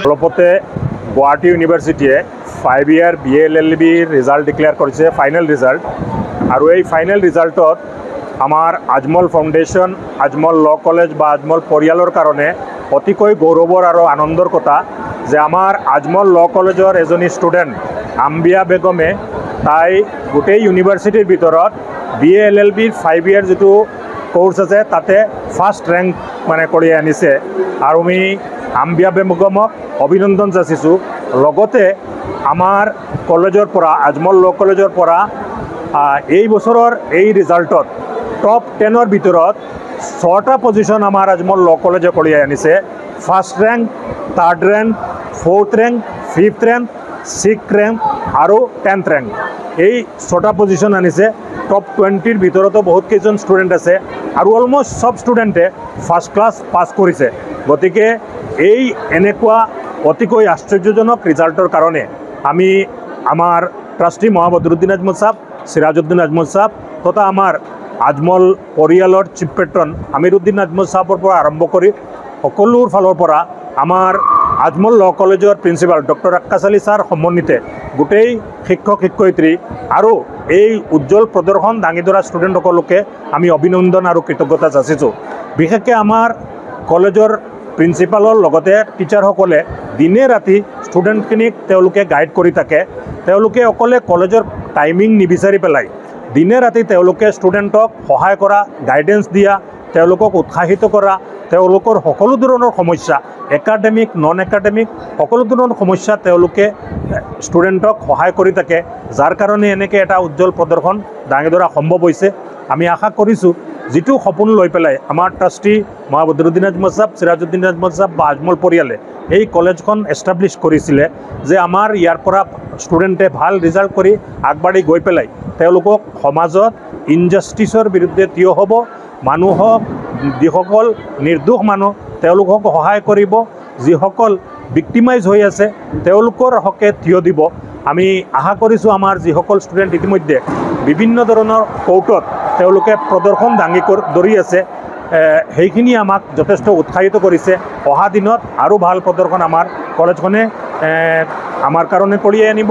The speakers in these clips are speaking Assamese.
অলপতে গুৱাহাটী ইউনিভাৰ্চিটিয়ে 5 ইয়াৰ BA-LLB ৰিজাল্ট ডিক্লেয়াৰ কৰিছে, ফাইনেল ৰিজাল্ট। আৰু এই ফাইনেল ৰিজাল্টত আমাৰ Ajmal foundation, Ajmal law college বা আজমল পৰিয়ালৰ কাৰণে অতিকৈ গৌৰৱৰ আৰু আনন্দৰ কথা যে আমাৰ আজমল ল কলেজৰ এজনী ষ্টুডেণ্ট আম্বিয়া বেগমে তাই গোটেই ইউনিভাৰ্চিটিৰ ভিতৰত BA-LLB 5 ইয়াৰ যিটো কোৰ্স আছে তাতে ফাৰ্ষ্ট ৰেংক কৰি আনিছে। আৰু আমি আম্বিয়া বেগমক অভিনন্দন যাচিছোঁ। লগতে আমাৰ কলেজৰ পৰা, আজমল ল কলেজৰ পৰা এই বছৰৰ এই ৰিজাল্টত টপ 10ৰ ভিতৰত 6টা পজিশ্যন আমাৰ আজমল ল কলেজে কঢ়িয়াই আনিছে। First rank, third rank, fourth rank, fifth rank, sixth rank আৰু 10th ৰেংক। এই 6টা পজিশ্যন আনিছে। টপ 20ৰ ভিতৰতো বহুত কেইজন ষ্টুডেণ্ট আছে আৰু অলমষ্ট চব ষ্টুডেণ্টে ফাৰ্ষ্ট ক্লাছ পাছ কৰিছে। গতিকে এই এনেকুৱা অতিকৈ আশ্চৰ্যজনক ৰিজাল্টৰ কাৰণে আমি আমাৰ ট্ৰাষ্টি বদৰুদ্দিন আজমল সাহেব, সিৰাজউদ্দিন আজমল সাহেব তথা আমাৰ আজমল পৰিয়ালৰ চিফ পেট্ৰন আমিৰুদ্দিন আজমল সাহেবৰ পৰা আৰম্ভ কৰি সকলোৰ ফালৰ পৰা আমাৰ আজমল ল কলেজৰ principal doctor Akkas Ali sir সমন্বিতে গোটেই শিক্ষক শিক্ষয়িত্ৰী আৰু এই উজ্জ্বল প্ৰদৰ্শন দাঙি ধৰা ষ্টুডেণ্টসকলকে আমি অভিনন্দন আৰু কৃতজ্ঞতা যাচিছোঁ। বিশেষকৈ আমাৰ কলেজৰ প্ৰিন্সিপালৰ লগতে টিচাৰসকলে দিনে ৰাতি ষ্টুডেণ্টখিনিক তেওঁলোকে গাইড কৰি থাকে। তেওঁলোকে অকলে কলেজৰ টাইমিং নিবিচাৰি পেলাই দিনে ৰাতি তেওঁলোকে ষ্টুডেণ্টক সহায় কৰা, গাইডেন্স দিয়া, তেওঁলোকক উৎসাহিত কৰা, তেওঁলোকৰ সকলো ধৰণৰ সমস্যা একাডেমিক, নন একাডেমিক সকলো ধৰণৰ সমস্যা তেওঁলোকে ষ্টুডেণ্টক সহায় কৰি থাকে। যাৰ কাৰণে এনেকৈ এটা উজ্জ্বল প্ৰদৰ্শন দাঙি ধৰা সম্ভৱ হৈছে। আমি আশা কৰিছোঁ যিটো সপোন লৈ পেলাই আমাৰ ট্ৰাষ্টি বদৰুদ্দিন আজমল সাহেব, সিৰাজউদ্দিন আজমল সাহেব বা আজমল পৰিয়ালে এই কলেজখন এষ্টাব্লিছ কৰিছিলে যে আমাৰ ইয়াৰ পৰা ষ্টুডেণ্টে ভাল ৰিজাল্ট কৰি আগবাঢ়ি গৈ পেলাই তেওঁলোকক সমাজত ইনজাষ্টিছৰ বিৰুদ্ধে থিয় হ'ব, মানুহক যিসকল নিৰ্দোষ মানুহ তেওঁলোকক সহায় কৰিব, যিসকল ভিক্টিমাইজ হৈ আছে তেওঁলোকৰ হকে থিয় দিব। আমি আশা কৰিছোঁ আমাৰ যিসকল ষ্টুডেণ্ট ইতিমধ্যে বিভিন্ন ধৰণৰ কোৰ্টত তেওঁলোকে প্ৰদৰ্শন দাঙি ধৰি আছে, সেইখিনি আমাক যথেষ্ট উৎসাহিত কৰিছে। অহা দিনত আৰু ভাল প্ৰদৰ্শন আমাৰ কলেজখনে আমাৰ কাৰণে কঢ়িয়াই আনিব।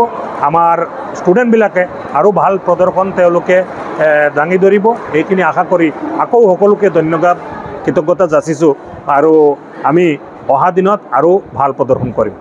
আমাৰ ষ্টুডেণ্টবিলাকে আৰু ভাল প্ৰদৰ্শন তেওঁলোকে দাঙি ধৰিব। এইখিনি আশা কৰি আকৌ সকলোকে ধন্যবাদ, কৃতজ্ঞতা যাচিছোঁ আৰু আমি অহা দিনত আৰু ভাল প্ৰদৰ্শন কৰিম।